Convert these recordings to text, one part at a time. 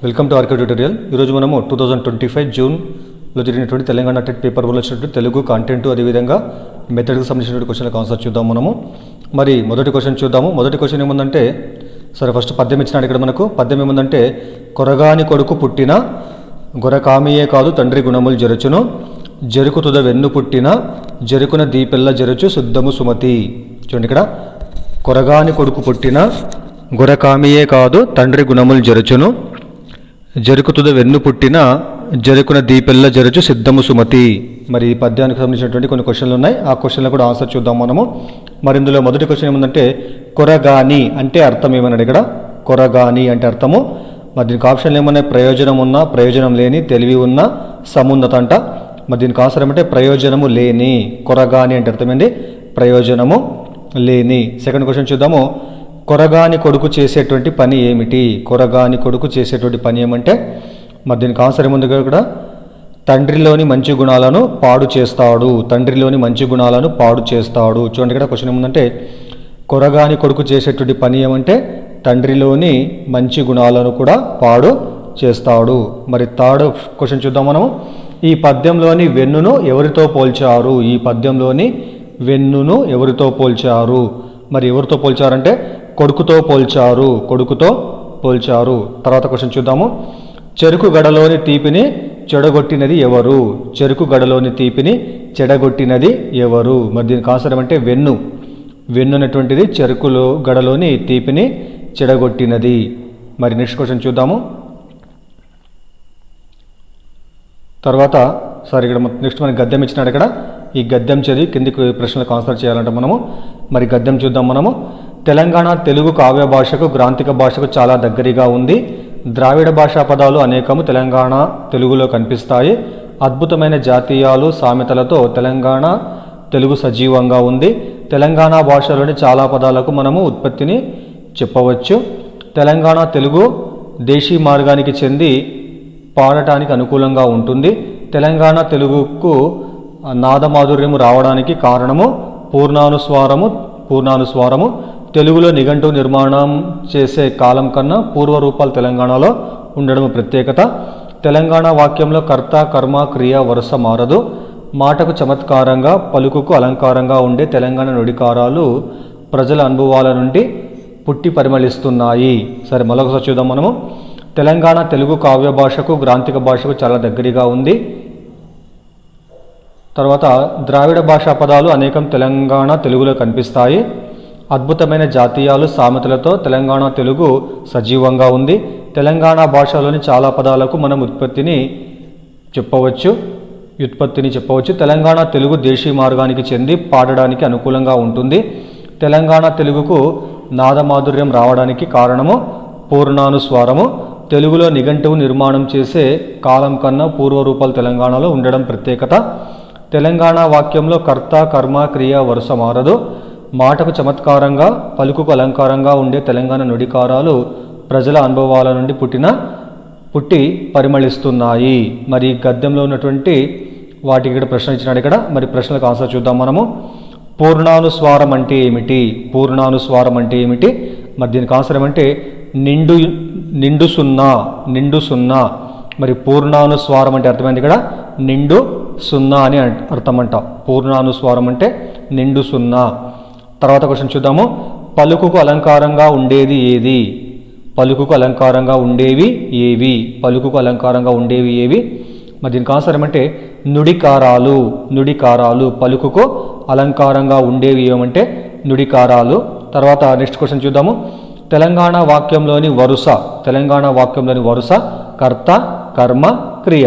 Welcome to RK tutorial. ఈరోజు మనము 2025 జూన్లో జరిగినటువంటి తెలంగాణ టెట్ పేపర్ వల్ల వచ్చినటువంటి తెలుగు కంటెంట్ అదేవిధంగా మెథడ్కి సంబంధించినటువంటి క్వశ్చన్లకు ఆన్సర్ చూద్దాం మనము. మరి మొదటి క్వశ్చన్ చూద్దాము. మొదటి క్వశ్చన్ ఏముందంటే, సరే ఫస్ట్ పద్యం ఇచ్చినాడు ఇక్కడ మనకు. పద్యం ఏముందంటే, కొరగాని కొడుకు పుట్టిన గొరకామియే కాదు తండ్రి గుణములు జరుచును, జరుకుతుద వెన్ను పుట్టిన జరుకున దీపెల్ల జరుచు శుద్ధము సుమతి. చూడండి ఇక్కడ, కొరగాని కొడుకు పుట్టిన గొరకామియే కాదు తండ్రి గుణములు జరుచును, జరుకుతుద వెన్ను పుట్టిన జరుకున దీపెల్ల జరుచు సిద్ధము సుమతి. మరి ఈ పద్యానికి సంబంధించినటువంటి కొన్ని క్వశ్చన్లు ఉన్నాయి. ఆ క్వశ్చన్లకు కూడా ఆన్సర్ చూద్దాం మనము. మరి ఇందులో మొదటి క్వశ్చన్ ఏముందంటే, కొరగాని అంటే అర్థం ఏమన్నాడు ఇక్కడ. కొరగాని అంటే అర్థము. మరి దీనికి ఆప్షన్లు ఏమన్నా, ప్రయోజనం ఉన్నా, ప్రయోజనం లేని, తెలివి ఉన్న, సమున్నత అంట. మరి దీనికి ఆన్సర్ ఏమంటే ప్రయోజనము లేని. కొరగాని అంటే అర్థమైంది ప్రయోజనము లేని. సెకండ్ క్వశ్చన్ చూద్దాము. కొరగాని కొడుకు చేసేటువంటి పని ఏమిటి? కొరగాని కొడుకు చేసేటువంటి పని ఏమంటే, మరి దీనికి ఆన్సర్ ఏముంది ఇక్కడ, తండ్రిలోని మంచి గుణాలను పాడు చేస్తాడు. తండ్రిలోని మంచి గుణాలను పాడు చేస్తాడు. చూడండి ఇక్కడ క్వశ్చన్ ఏముందంటే, కొరగాని కొడుకు చేసేటువంటి పని ఏమంటే తండ్రిలోని మంచి గుణాలను కూడా పాడు చేస్తాడు. మరి థర్డ్ క్వశ్చన్ చూద్దాం మనము. ఈ పద్యంలోని వెన్నును ఎవరితో పోల్చారు? ఈ పద్యంలోని వెన్నును ఎవరితో పోల్చారు? మరి ఎవరితో పోల్చారంటే కొడుకుతో పోల్చారు. కొడుకుతో పోల్చారు. తర్వాత క్వశ్చన్ చూద్దాము. చెరుకు గడలోని తీపిని చెడగొట్టినది ఎవరు? చెరుకు గడలోని తీపిని చెడగొట్టినది ఎవరు? మరి దీనికి ఆన్సర్ ఏమంటే వెన్ను. వెన్ను అనేటువంటిది చెరుకులో గడలోని తీపిని చెడగొట్టినది. మరి నెక్స్ట్ క్వశ్చన్ చూద్దాము. తర్వాత ఇక్కడ నెక్స్ట్ మనకి గద్యం ఇచ్చినాడు ఇక్కడ. ఈ గద్యం చదివి కిందికి ప్రశ్నలకు ఆన్సర్ చేయాలంటే మనము. మరి గద్యం చూద్దాం మనము. తెలంగాణ తెలుగు కావ్య భాషకు గ్రాంథిక భాషకు చాలా దగ్గరగా ఉంది. ద్రావిడ భాషా పదాలు అనేకము తెలంగాణ తెలుగులో కనిపిస్తాయి. అద్భుతమైన జాతీయాలు సామెతలతో తెలంగాణ తెలుగు సజీవంగా ఉంది. తెలంగాణ భాషలోని చాలా పదాలకు మనము ఉత్పత్తిని చెప్పవచ్చు. తెలంగాణ తెలుగు దేశీ మార్గానికి చెంది పాడటానికి అనుకూలంగా ఉంటుంది. తెలంగాణ తెలుగుకు నాదమాధుర్యము రావడానికి కారణము పూర్ణానుస్వారము. తెలుగులో నిఘంటు నిర్మాణం చేసే కాలం కన్నా పూర్వరూపాలు తెలంగాణలో ఉండడం ప్రత్యేకత. తెలంగాణ వాక్యంలో కర్త, కర్మ, క్రియ వరుస మారదు. మాటకు చమత్కారంగా, పలుకుకు అలంకారంగా ఉండే తెలంగాణ నుడికారాలు ప్రజల అనుభవాల నుండి పుట్టి పరిమళిస్తున్నాయి. సరే మరొకసారి చూద్దాం మనము. తెలంగాణ తెలుగు కావ్య భాషకు గ్రాంథిక భాషకు చాలా దగ్గరగా ఉంది. తర్వాత ద్రావిడ భాషా పదాలు అనేకం తెలంగాణ తెలుగులో కనిపిస్తాయి. అద్భుతమైన జాతీయాలు సామెతలతో తెలంగాణ తెలుగు సజీవంగా ఉంది. తెలంగాణ భాషలోని చాలా పదాలకు మనం వ్యుత్పత్తిని చెప్పవచ్చు. తెలంగాణ తెలుగు దేశీ మార్గానికి చెంది పాడడానికి అనుకూలంగా ఉంటుంది. తెలంగాణ తెలుగుకు నాదమాధుర్యం రావడానికి కారణము పూర్ణానుస్వారము. తెలుగులో నిఘంటువు నిర్మాణం చేసే కాలం కన్నా పూర్వరూపాలు తెలంగాణలో ఉండడం ప్రత్యేకత. తెలంగాణ వాక్యంలో కర్త, కర్మ, క్రియ వరుస మారదు. మాటకు చమత్కారంగా, పలుకుకు అలంకారంగా ఉండే తెలంగాణ నుడికారాలు ప్రజల అనుభవాల నుండి పుట్టి పరిమళిస్తున్నాయి. మరి గద్యంలో ఉన్నటువంటి వాటికి ఇక్కడ ప్రశ్న ఇచ్చినాడు ఇక్కడ. మరి ప్రశ్నలకు ఆన్సర్ చూద్దాం మనము. పూర్ణానుస్వారం అంటే ఏమిటి? పూర్ణానుస్వారం అంటే ఏమిటి? మరి దీనికి ఆన్సర్ ఏమంటే నిండు సున్నా. మరి పూర్ణానుస్వారం అంటే అర్థమైంది ఇక్కడ నిండు సున్నా అని అర్థమంట. పూర్ణానుస్వారం అంటే నిండు సున్నా. తర్వాత క్వశ్చన్ చూద్దాము. పలుకుకు అలంకారంగా ఉండేది ఏది? పలుకుకు అలంకారంగా ఉండేవి ఏవి? పలుకుకు అలంకారంగా ఉండేవి ఏవి? మరి దీనికి ఆన్సర్ ఏమంటే నుడికారాలు. పలుకుకు అలంకారంగా ఉండేవి ఏమంటే నుడికారాలు. తర్వాత నెక్స్ట్ క్వశ్చన్ చూద్దాము. తెలంగాణ వాక్యంలోని వరుస కర్త, కర్మ, క్రియ.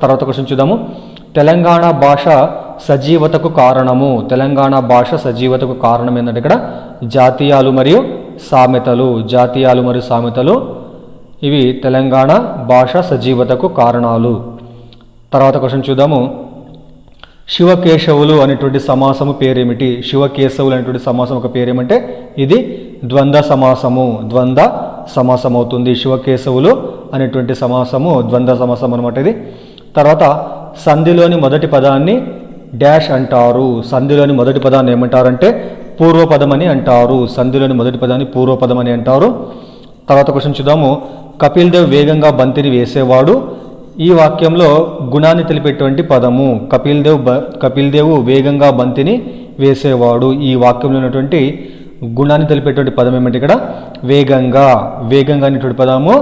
తర్వాత క్వశ్చన్ చూద్దాము. తెలంగాణ భాష సజీవతకు కారణము. తెలంగాణ భాష సజీవతకు కారణం ఏంటంటే ఇక్కడ జాతీయాలు మరియు సామెతలు. ఇవి తెలంగాణ భాష సజీవతకు కారణాలు. తర్వాత క్వశ్చన్ చూద్దాము. శివకేశవులు అనేటువంటి సమాసము పేరేమిటి? శివకేశవులు అనేటువంటి సమాసం ఒక పేరేమంటే ఇది ద్వంద్వ సమాసం అవుతుంది. శివకేశవులు అనేటువంటి సమాసము ద్వంద్వ సమాసం అనమాట ఇది. తర్వాత సంధిలోని మొదటి పదాన్ని డాష్ అంటారు. సంధిలోని మొదటి పదాన్ని ఏమంటారంటే పూర్వపదం అని అంటారు. సంధిలోని మొదటి పదాన్ని పూర్వపదం అని అంటారు. తర్వాత క్వశ్చన్ చూద్దాము. కపిల్ దేవ్ వేగంగా బంతిని వేసేవాడు. ఈ వాక్యంలో గుణాన్ని తెలిపేటువంటి పదము. కపిల్ దేవ్ వేగంగా బంతిని వేసేవాడు. ఈ వాక్యంలో ఉన్నటువంటి గుణాన్ని తెలిపేటువంటి పదం ఏమంటే ఇక్కడ వేగంగా. వేగంగా అనేటువంటి పదము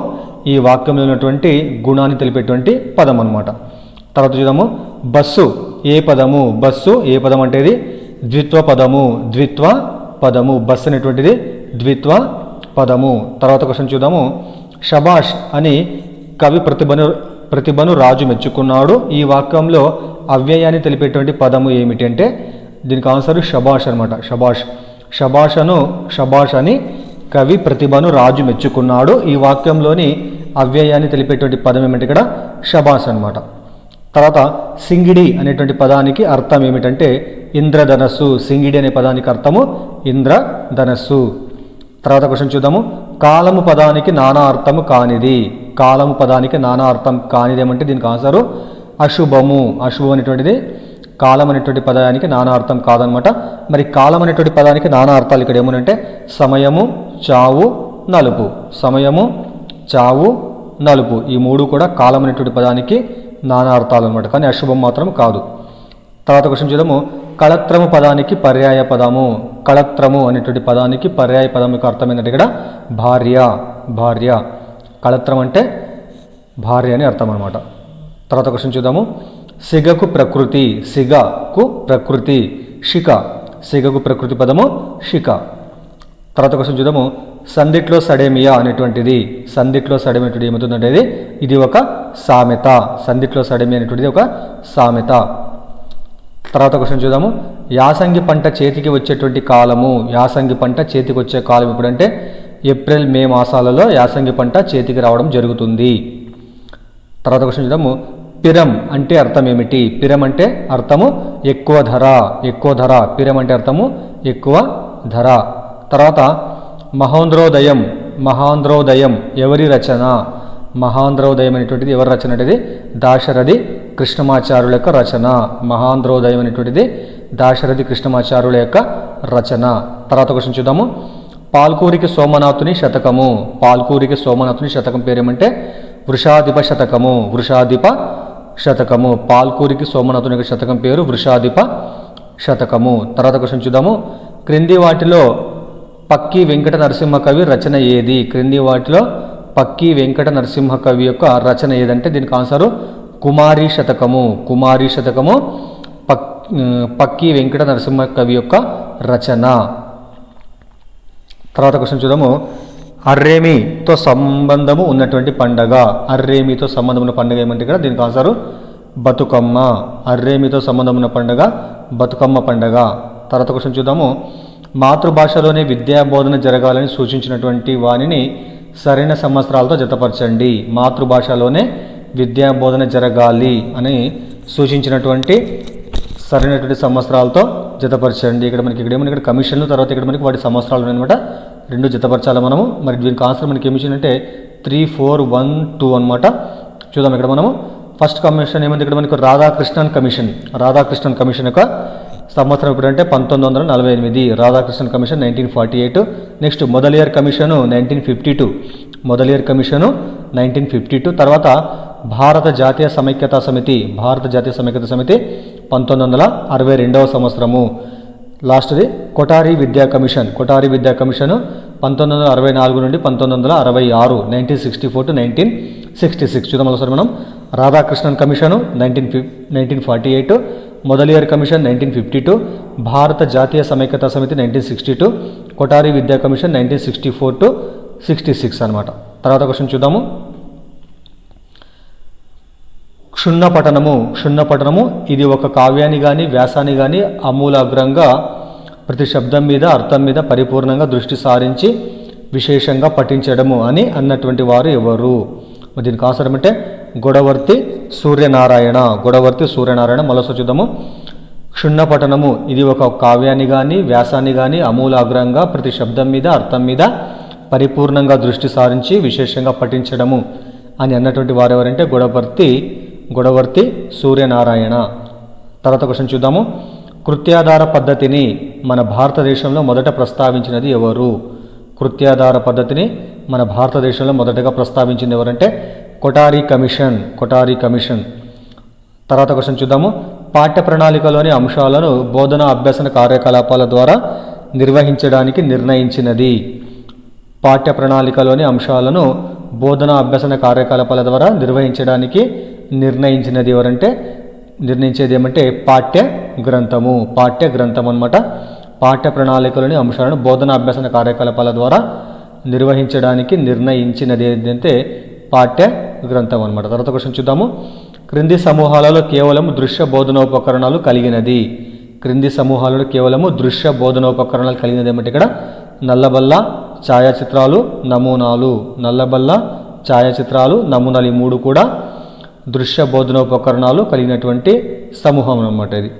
ఈ వాక్యంలో ఉన్నటువంటి గుణాన్ని తెలిపేటువంటి పదం అన్నమాట. తర్వాత చూద్దాము. బస్సు ఏ పదము? బస్సు ఏ పదం అంటే ఇది ద్విత్వ పదము. ద్విత్వ పదము. బస్సు అనేటువంటిది ద్విత్వ పదము. తర్వాత క్వశ్చన్ చూద్దాము. షబాష్ అని కవి ప్రతిభను రాజు మెచ్చుకున్నాడు. ఈ వాక్యంలో అవ్యయాన్ని తెలిపేటువంటి పదము ఏమిటి అంటే దీనికి ఆన్సర్ షబాష్ అనమాట. షబాష్ అని కవి ప్రతిభను రాజు మెచ్చుకున్నాడు. ఈ వాక్యంలోని అవ్యయాన్ని తెలిపేటువంటి పదం ఏమిటి ఇక్కడ షబాష్ అనమాట. తర్వాత సింగిడి అనేటువంటి పదానికి అర్థం ఏమిటంటే ఇంద్రధనస్సు. సింగిడి అనే పదానికి అర్థము ఇంద్రధనస్సు. తర్వాత క్వశ్చన్ చూద్దాము. కాలము పదానికి నానా అర్థము కానిది. కాలము పదానికి నానా అర్థం కానిది ఏమంటే దీనికి ఆన్సరు అశుభము. అశుభం అనేటువంటిది కాలం అనేటువంటి పదానికి నానా అర్థం కాదనమాట. మరి కాలం అనేటువంటి పదానికి నానా అర్థాలు ఇక్కడ ఏమనంటే సమయము, చావు, నలుపు. సమయము, చావు, నలుపు ఈ మూడు కూడా కాలం అనేటువంటి పదానికి నానా అర్థాలు అనమాట, కానీ అశుభం మాత్రం కాదు. తర్వాత క్వశ్చన్ చూద్దాము. కళత్రము పదానికి పర్యాయ పదము. కళత్రము అనేటువంటి పదానికి పర్యాయ పదం యొక్క అర్థం ఏంటంటే ఇక్కడ భార్య. కళత్రం అంటే భార్య అని అర్థం అనమాట. తర్వాత క్వశ్చన్ చూద్దాము. సిగకు ప్రకృతి. సిగకు ప్రకృతి శిఖ. సిగకు ప్రకృతి పదము శిఖ. తర్వాత క్వశ్చన్ చూద్దాము. సందిట్లో సడేమియా అనేటువంటిది. సందిట్లో సడేమి అనేటువంటిది ఏమవుతుందంటే ఇది ఒక సామెత. సందిట్లో సడేమి అనేటువంటిది ఒక సామెత. తర్వాత క్వశ్చన్ చూద్దాము. యాసంగి పంట చేతికి వచ్చేటువంటి కాలము. యాసంగి పంట చేతికి వచ్చే కాలం ఎప్పుడంటే ఏప్రిల్, మే మాసాలలో యాసంగి పంట చేతికి రావడం జరుగుతుంది. తర్వాత క్వశ్చన్ చూద్దాము. పిరం అంటే అర్థం ఏమిటి? పిరం అంటే అర్థము ఎక్కువ ధర. ఎక్కువ ధర. పిరం అంటే అర్థము ఎక్కువ ధర. తర్వాత మహేంద్రోదయం. మహేంద్రోదయం ఎవరి రచన? మహేంద్రోదయం అనేటువంటిది ఎవరి రచన అంటే దాశరథి కృష్ణమాచార్యుల యొక్క రచన. మహేంద్రోదయం అనేటువంటిది దాశరథి కృష్ణమాచార్యుల యొక్క రచన. తర్వాత క్వశ్చన్ చూద్దాము. పాల్కూరికి సోమనాథుని శతకము. పాల్కూరికి సోమనాథుని శతకం పేరేమంటే వృషాధిప శతకము. వృషాధిప శతకము. పాల్కూరికి సోమనాథుని యొక్క శతకం పేరు వృషాధిప శతకము. తర్వాత క్వశ్చన్ చూద్దాము. క్రింది వాటిలో పక్కి వెంకట నరసింహ కవి రచన ఏది? క్రింది వాటిలో పక్కి వెంకట నరసింహ కవి యొక్క రచన ఏదంటే దీనికి ఆన్సరు కుమారి శతకము. కుమారి శతకము పక్కి వెంకట నరసింహ కవి యొక్క రచన. తర్వాత క్వశ్చన్ చూద్దాము. అర్రేమితో సంబంధము ఉన్నటువంటి పండగ. అర్రేమితో సంబంధం ఉన్న పండుగ ఏమంటే ఇక్కడ దీనికి ఆన్సరు బతుకమ్మ. అర్రేమితో సంబంధం ఉన్న పండుగ బతుకమ్మ పండుగ. తర్వాత క్వశ్చన్ చూద్దాము. మాతృభాషలోనే విద్యాబోధన జరగాలని సూచించినటువంటి వానిని సరైన సంవత్సరాలతో జతపరచండి. మాతృభాషలోనే విద్యాబోధన జరగాలి అని సూచించినటువంటి సరైనటువంటి సంవత్సరాలతో జతపరచండి. ఇక్కడ కమిషన్లు, తర్వాత ఇక్కడ మనకి వాటి సంవత్సరాలు ఉన్నాయన్నమాట. రెండు జతపరచాలి మనము. మరి దీనికి ఆన్సర్ మనకి ఏమి ఇచ్చిందంటే 3, 4, 1, 2 అనమాట. చూద్దాం. ఇక్కడ మనము ఫస్ట్ కమిషన్ ఏమంటే ఇక్కడ మనకు రాధాకృష్ణన్ కమిషన్. రాధాకృష్ణన్ కమిషన్ యొక్క సంవత్సరం ఎప్పుడంటే 1948. Radhakrishnan commission 1948. Next Mudaliar commission 1952. Mudaliar commission 1952. తర్వాత భారత జాతీయ సమైక్యతా సమితి. భారత జాతీయ సమైక్యతా సమితి 1962వ సంవత్సరము. లాస్ట్ది కొఠారి విద్యా కమిషన్. కొఠారి విద్యా కమిషన్ 1964 నుండి 1966. 1964 to 1966. చూద్దాం ఒకసారి మనం. రాధాకృష్ణన్ కమిషను 1948. మొదలియర్ కమిషన్ 1952. భారత జాతీయ సమైక్యతా సమితి 1962. కొఠారి విద్యా కమిషన్ 1964 to 66 అనమాట. తర్వాత క్వశ్చన్ చూద్దాము. క్షుణ్ణపఠనము ఇది ఒక కావ్యాన్ని కానీ వ్యాసాన్ని కానీ అమూలాగ్రంగా ప్రతి శబ్దం మీద అర్థం మీద పరిపూర్ణంగా దృష్టి సారించి విశేషంగా పఠించడము అని అన్నటువంటి వారు ఎవరు? దీనికి ఆన్సర్ అంటే గొడవర్తి సూర్యనారాయణ. గొడవర్తి సూర్యనారాయణ. మరోసారి చూద్దాము. క్షుణ్ణపఠనము ఇది ఒక కావ్యాన్ని కానీ వ్యాసాన్ని కానీ అమూలాగ్రంగా ప్రతి శబ్దం మీద అర్థం మీద పరిపూర్ణంగా దృష్టి సారించి విశేషంగా పఠించడము అని అన్నటువంటి వారు ఎవరంటే గొడవర్తి సూర్యనారాయణ. తర్వాత క్వశ్చన్ చూద్దాము. కృత్యాధార పద్ధతిని మన భారతదేశంలో మొదట ప్రస్తావించినది ఎవరు? కృత్యాధార పద్ధతిని మన భారతదేశంలో మొదటగా ప్రస్తావించింది ఎవరంటే కొఠారి కమిషన్. తర్వాత క్వశ్చన్ చూద్దాము. పాఠ్య ప్రణాళికలోని అంశాలను బోధన అభ్యసన కార్యకలాపాల ద్వారా నిర్వహించడానికి నిర్ణయించినది. పాఠ్య ప్రణాళికలోని అంశాలను బోధన అభ్యసన కార్యకలాపాల ద్వారా నిర్వహించడానికి నిర్ణయించినది ఎవరంటే నిర్ణయించేది ఏమంటే పాఠ్య గ్రంథం అన్నమాట. పాఠ్య ప్రణాళికలోని అంశాలను బోధన అభ్యసన కార్యకలాపాల ద్వారా నిర్వహించడానికి నిర్ణయించినది ఏంటంటే పాఠ్య గ్రంథం అన్నమాట. తర్వాత క్వశ్చన్ చూద్దాము. క్రింది సమూహాలలో కేవలం దృశ్య బోధనోపకరణాలు కలిగినది. క్రింది సమూహాలలో కేవలము దృశ్య బోధనోపకరణాలు కలిగినది ఏమంటే ఇక్కడ నల్లబల్ల, ఛాయాచిత్రాలు, నమూనాలు. నల్లబల్ల, ఛాయాచిత్రాలు, నమూనాలు ఈ మూడు కూడా దృశ్య బోధనోపకరణాలు కలిగినటువంటి సమూహం అన్నమాట ఇది.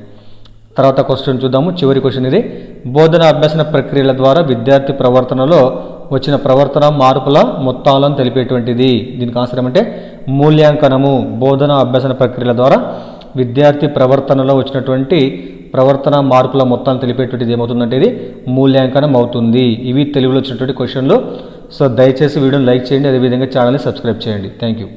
తర్వాత క్వశ్చన్ చూద్దాము. చివరి క్వశ్చన్ ఇది. బోధన అభ్యసన ప్రక్రియల ద్వారా విద్యార్థి ప్రవర్తనలో వచ్చిన ప్రవర్తన మార్పుల మొత్తాలను తెలిపేటువంటిది. దీనికి ఆన్సర్ ఏమంటే మూల్యాంకనము. బోధన అభ్యసన ప్రక్రియల ద్వారా విద్యార్థి ప్రవర్తనలో వచ్చినటువంటి ప్రవర్తన మార్పుల మొత్తాలను తెలిపేటువంటిది ఏమవుతుందంటే ఇది మూల్యాంకనం అవుతుంది. ఇవి తెలుగులో వచ్చినటువంటి క్వశ్చన్లు. సో దయచేసి వీడియోని లైక్ చేయండి, అదేవిధంగా ఛానల్ని సబ్స్క్రైబ్ చేయండి. Thank you.